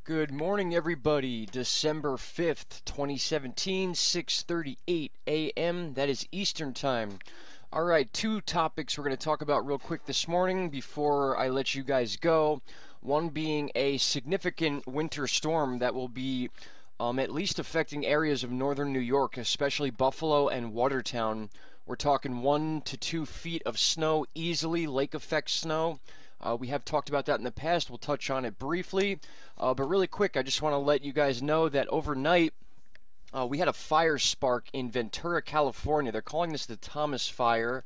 Good morning, everybody. December 5th, 2017, 6:38 a.m. That is Eastern Time. All right, two topics we're going to talk about real quick this morning before I let you guys go. One being a significant winter storm that will be at least affecting areas of northern New York, especially Buffalo and Watertown. We're talking 1 to 2 feet of snow easily, lake effect snow. We have talked about that in the past. We'll touch on it briefly. But really quick, I just want to let you guys know that overnight we had a fire spark in Ventura, California. They're calling this the Thomas Fire.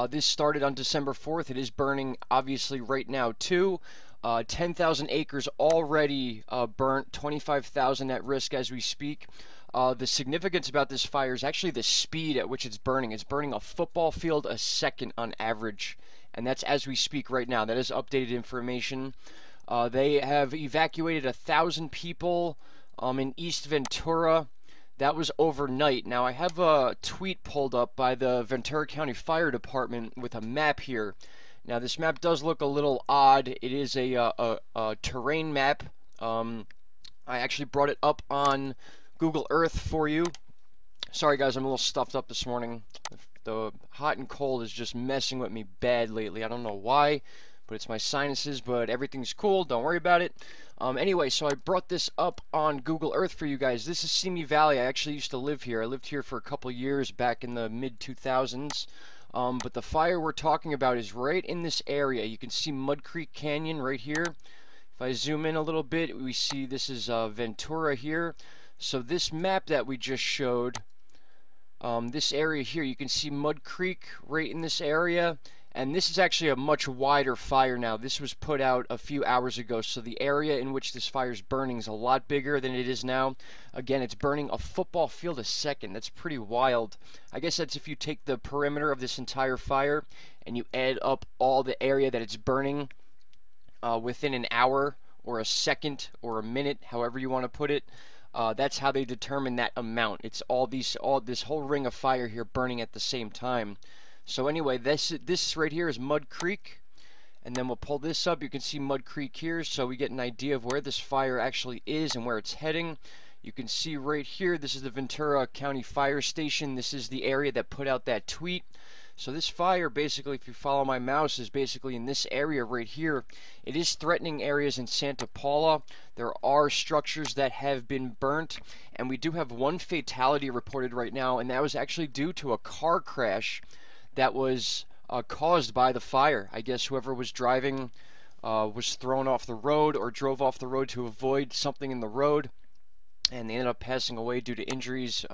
This started on December 4th. It is burning, obviously, right now, too. 10,000 acres already burnt, 25,000 at risk as we speak. The significance about this fire is actually the speed at which it's burning. It's burning a football field a second on average, and that's as we speak right now. That is updated information. They have evacuated 1,000 people in East Ventura. That was overnight. Now, I have a tweet pulled up by the Ventura County Fire Department with a map here. Now, this map does look a little odd. It is a terrain map. I actually brought it up on Google Earth for you. Sorry, guys, I'm a little stuffed up this morning. The hot and cold is just messing with me bad lately. I don't know why, but it's my sinuses, but everything's cool. Don't worry about it. Anyway, so I brought this up on Google Earth for you guys. This is Simi Valley. I actually used to live here. I lived here for a couple years back in the mid-2000s. But the fire we're talking about is right in this area. You can see Mud Creek Canyon right here. If I zoom in a little bit, we see this is Ventura here. So this map that we just showed, this area here, you can see Mud Creek right in this area. And this is actually a much wider fire now. This was put out a few hours ago, so the area in which this fire is burning is a lot bigger than it is now. Again, it's burning a football field a second. That's pretty wild. I guess that's if you take the perimeter of this entire fire and you add up all the area that it's burning within an hour or a second or a minute, however you want to put it. That's how they determine that amount. It's all this whole ring of fire here burning at the same time. So anyway, this right here is Mud Creek, and then we'll pull this up. You can see Mud Creek here, so we get an idea of where this fire actually is and where it's heading. You can see right here, this is the Ventura County Fire Station. This is the area that put out that tweet. So this fire, basically, if you follow my mouse, is basically in this area right here. It is threatening areas in Santa Paula. There are structures that have been burnt, and we do have one fatality reported right now, and that was actually due to a car crash that was caused by the fire. I guess whoever was driving was thrown off the road or drove off the road to avoid something in the road, and they ended up passing away due to injuries.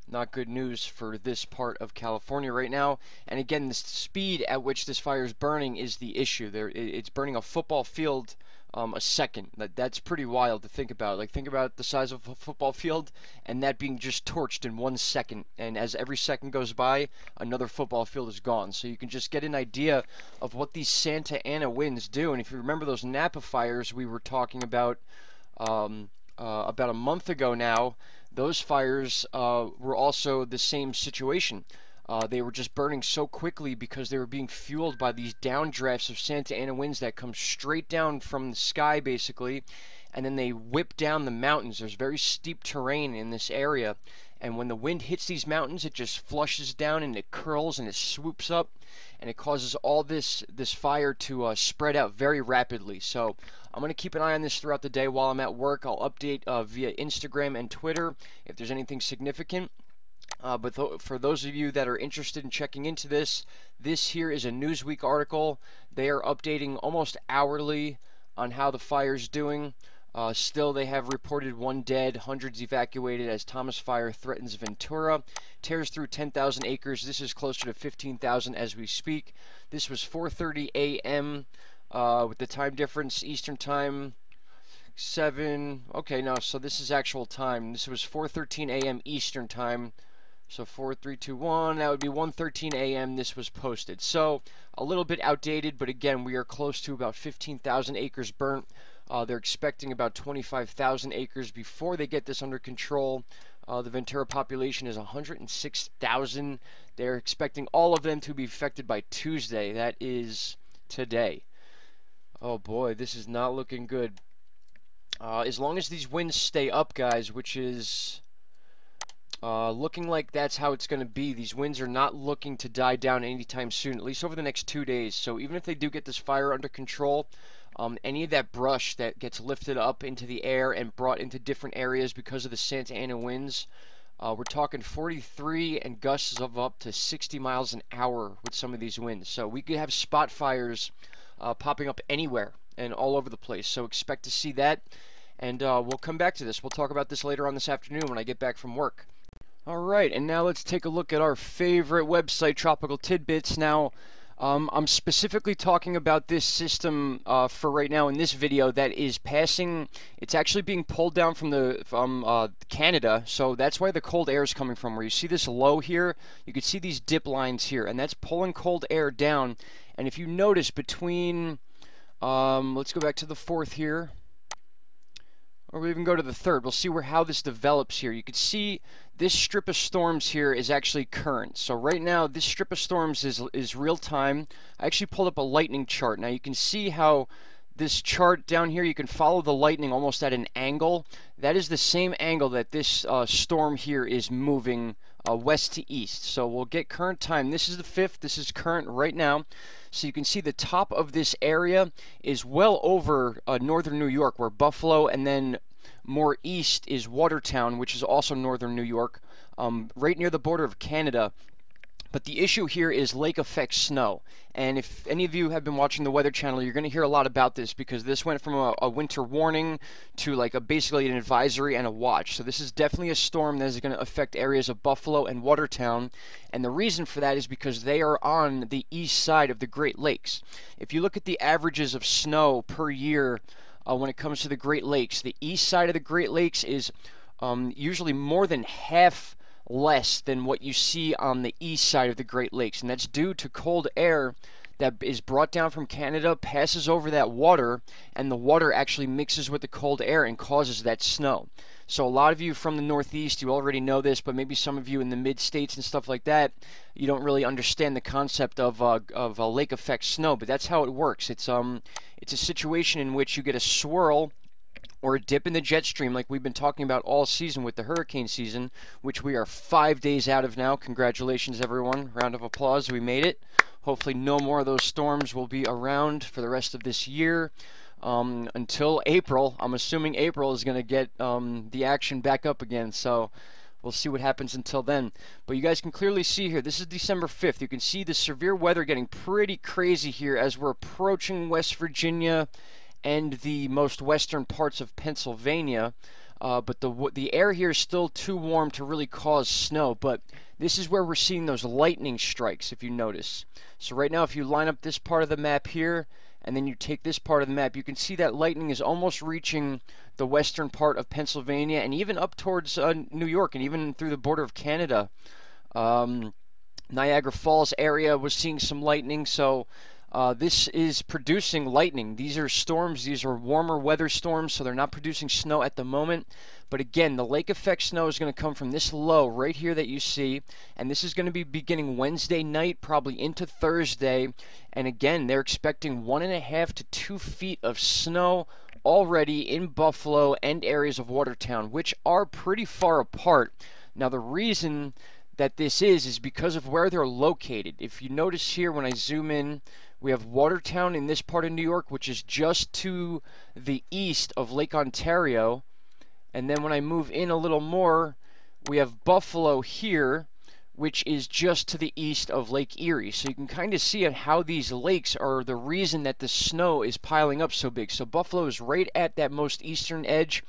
Not good news for this part of California right now. And again, the speed at which this fire is burning is the issue. It's burning a football field a second. That's pretty wild to think about. Like, think about the size of a football field and that being just torched in 1 second. And as every second goes by, another football field is gone. So you can just get an idea of what these Santa Ana winds do. And if you remember those Napa fires we were talking about a month ago now, those fires were also the same situation. They were just burning so quickly because they were being fueled by these downdrafts of Santa Ana winds that come straight down from the sky, basically, and then they whip down the mountains. There's very steep terrain in this area, and when the wind hits these mountains, it just flushes down and it curls and it swoops up, and it causes all this fire to spread out very rapidly. So I'm going to keep an eye on this throughout the day while I'm at work. I'll update via Instagram and Twitter if there's anything significant. But for those of you that are interested in checking into this here is a Newsweek article. They are updating almost hourly on how the fire's doing. Still, they have reported 1 dead, hundreds evacuated as Thomas Fire threatens Ventura, tears through 10,000 acres. This is closer to 15,000 as we speak. This was 4:30 a.m. With the time difference, Eastern Time, 7. Okay, no, so this is actual time. This was 4:13 a.m. Eastern Time. So 4, 3, 2, 1, that would be 1:13 a.m. this was posted. So a little bit outdated, but again, we are close to about 15,000 acres burnt. They're expecting about 25,000 acres before they get this under control. The Ventura population is 106,000. They're expecting all of them to be affected by Tuesday. That is today. Oh boy, this is not looking good. As long as these winds stay up, guys, which is looking like that's how it's going to be. These winds are not looking to die down anytime soon, at least over the next 2 days. So even if they do get this fire under control, any of that brush that gets lifted up into the air and brought into different areas because of the Santa Ana winds, we're talking 43 and gusts of up to 60 miles an hour with some of these winds. So we could have spot fires popping up anywhere and all over the place. So expect to see that. And we'll come back to this. We'll talk about this later on this afternoon when I get back from work. Alright, and now let's take a look at our favorite website, Tropical Tidbits. Now, I'm specifically talking about this system for right now in this video that is passing. It's actually being pulled down from Canada, so that's where the cold air is coming from. Where you see this low here, you can see these dip lines here, and that's pulling cold air down. And if you notice between, let's go back to the 4th here. Or we even go to the 3rd. We'll see how this develops here. You can see this strip of storms here is actually current. So right now, this strip of storms is real time. I actually pulled up a lightning chart. Now you can see how this chart down here, you can follow the lightning almost at an angle. That is the same angle that this storm here is moving west to east. So we'll get current time. This is the 5th. This is current right now. So you can see the top of this area is well over northern New York, where Buffalo, and then more east is Watertown, which is also northern New York, right near the border of Canada. But the issue here is lake effect snow. And if any of you have been watching the Weather Channel, you're going to hear a lot about this, because this went from a winter warning to like basically an advisory and a watch. So this is definitely a storm that is going to affect areas of Buffalo and Watertown. And the reason for that is because they are on the east side of the Great Lakes. If you look at the averages of snow per year when it comes to the Great Lakes, the east side of the Great Lakes is usually more than half less than what you see on the east side of the Great Lakes, and that's due to cold air that is brought down from Canada, passes over that water, and the water actually mixes with the cold air and causes that snow. So a lot of you from the Northeast, you already know this, but maybe some of you in the mid-states and stuff like that, you don't really understand the concept of lake effect snow, but that's how it works. It's a situation in which you get a swirl or a dip in the jet stream like we've been talking about all season with the hurricane season, which we are 5 days out of now. Congratulations, everyone. Round of applause. We made it. Hopefully no more of those storms will be around for the rest of this year until April. I'm assuming April is going to get the action back up again, so we'll see what happens until then. But you guys can clearly see here, this is December 5th. You can see the severe weather getting pretty crazy here as we're approaching West Virginia and the most western parts of Pennsylvania, but the air here is still too warm to really cause snow. But this is where we're seeing those lightning strikes, if you notice. So right now, if you line up this part of the map here, and then you take this part of the map, you can see that lightning is almost reaching the western part of Pennsylvania, and even up towards New York, and even through the border of Canada. Niagara Falls area was seeing some lightning, so this is producing lightning. These are storms. These are warmer weather storms, so they're not producing snow at the moment. But again, the lake effect snow is going to come from this low right here that you see, and this is going to be beginning Wednesday night, probably into Thursday. And again, they're expecting 1.5 to 2 feet of snow already in Buffalo and areas of Watertown, which are pretty far apart. Now, the reason that this is because of where they're located. If you notice here, when I zoom in, we have Watertown in this part of New York, which is just to the east of Lake Ontario. And then when I move in a little more, we have Buffalo here, which is just to the east of Lake Erie. So you can kind of see how these lakes are the reason that the snow is piling up so big. So Buffalo is right at that most eastern edge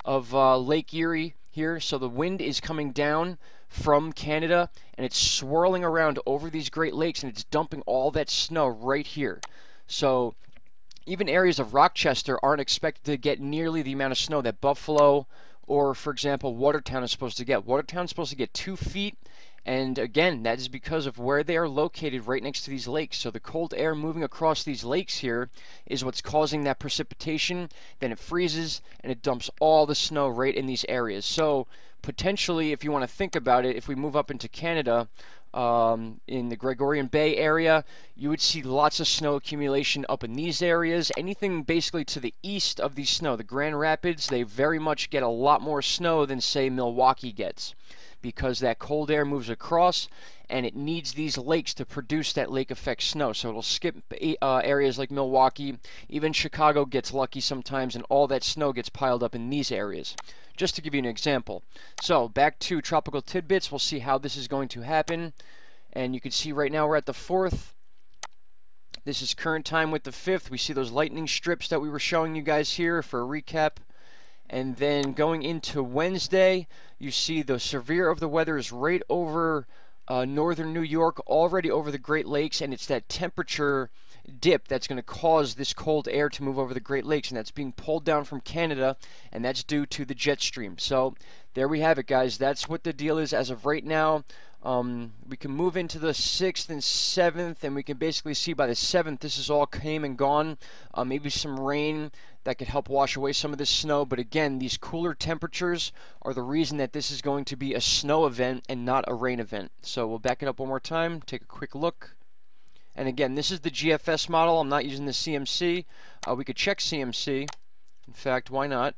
of Lake Erie here. So the wind is coming down from Canada, and it's swirling around over these Great Lakes, and it's dumping all that snow right here. So even areas of Rochester aren't expected to get nearly the amount of snow that Buffalo or, for example, Watertown is supposed to get. Watertown is supposed to get 2 feet, and again, that is because of where they are located right next to these lakes. So the cold air moving across these lakes here is what's causing that precipitation. Then it freezes, and it dumps all the snow right in these areas. So potentially, if you want to think about it, if we move up into Canada, in the Gregorian Bay area, you would see lots of snow accumulation up in these areas. Anything basically to the east of the snow, the Grand Rapids, they very much get a lot more snow than, say, Milwaukee gets, because that cold air moves across and it needs these lakes to produce that lake effect snow. So it'll skip areas like Milwaukee. Even Chicago gets lucky sometimes, and all that snow gets piled up in these areas. Just to give you an example. So back to tropical tidbits, we'll see how this is going to happen. And you can see right now we're at the 4th. This is current time with the 5th. We see those lightning strips that we were showing you guys here for a recap. And then going into Wednesday, you see the severe of the weather is right over northern New York, already over the Great Lakes, and it's that temperature dip that's going to cause this cold air to move over the Great Lakes, and that's being pulled down from Canada, and that's due to the jet stream. So there we have it, guys. That's what the deal is as of right now. We can move into the 6th and 7th, and we can basically see by the 7th this is all came and gone. Maybe some rain that could help wash away some of this snow, but again, these cooler temperatures are the reason that this is going to be a snow event and not a rain event. So we'll back it up one more time, take a quick look. And again, this is the GFS model. I'm not using the CMC. We could check CMC. In fact, why not?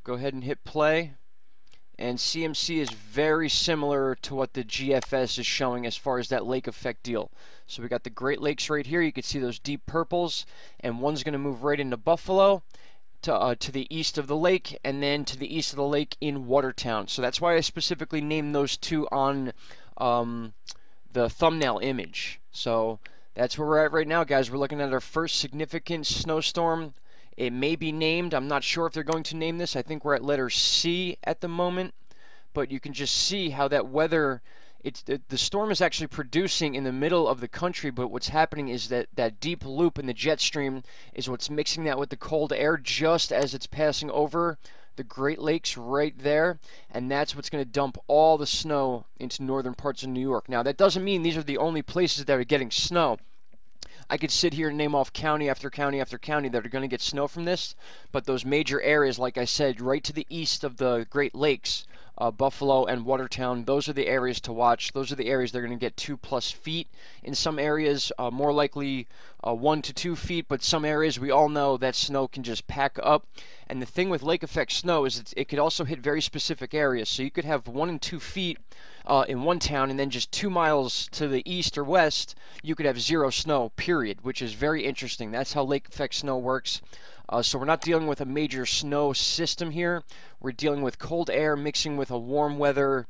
Go ahead and hit play. And CMC is very similar to what the GFS is showing as far as that lake effect deal. So we got the Great Lakes right here. You can see those deep purples, and one's going to move right into Buffalo to the east of the lake, and then to the east of the lake in Watertown. So that's why I specifically named those two on the thumbnail image. So that's where we're at right now, guys. We're looking at our first significant snowstorm. It may be named. I'm not sure if they're going to name this. I think we're at letter C at the moment. But you can just see how that weather, the storm is actually producing in the middle of the country, but what's happening is that deep loop in the jet stream is what's mixing that with the cold air just as it's passing over the Great Lakes right there, and that's what's going to dump all the snow into northern parts of New York. Now, that doesn't mean these are the only places that are getting snow. I could sit here and name off county after county after county that are going to get snow from this, but those major areas, like I said, right to the east of the Great Lakes, Buffalo and Watertown, those are the areas to watch. Those are the areas they're going to get 2+ feet. In some areas, more likely 1 to 2 feet, but some areas we all know that snow can just pack up. And the thing with lake effect snow is it could also hit very specific areas. So you could have 1 and 2 feet in one town, and then just 2 miles to the east or west, you could have 0 snow, period, which is very interesting. That's how lake effect snow works. So we're not dealing with a major snow system here. We're dealing with cold air mixing with a warm weather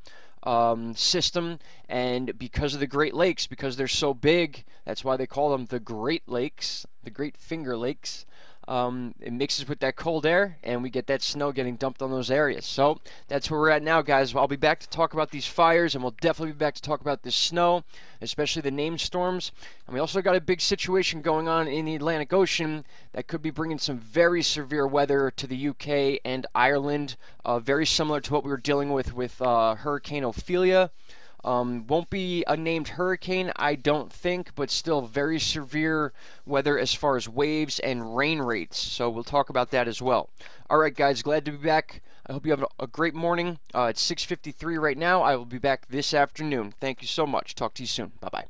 system, and because of the Great Lakes, because they're so big, that's why they call them the Great Lakes, the Great Finger Lakes. It mixes with that cold air, and we get that snow getting dumped on those areas. So that's where we're at now, guys. I'll be back to talk about these fires, and we'll definitely be back to talk about this snow, especially the named storms. And we also got a big situation going on in the Atlantic Ocean that could be bringing some very severe weather to the UK and Ireland, very similar to what we were dealing with Hurricane Ophelia. Won't be a named hurricane, I don't think, but still very severe weather as far as waves and rain rates. So we'll talk about that as well. All right, guys, glad to be back. I hope you have a great morning. It's 6:53 right now. I will be back this afternoon. Thank you so much. Talk to you soon. Bye-bye.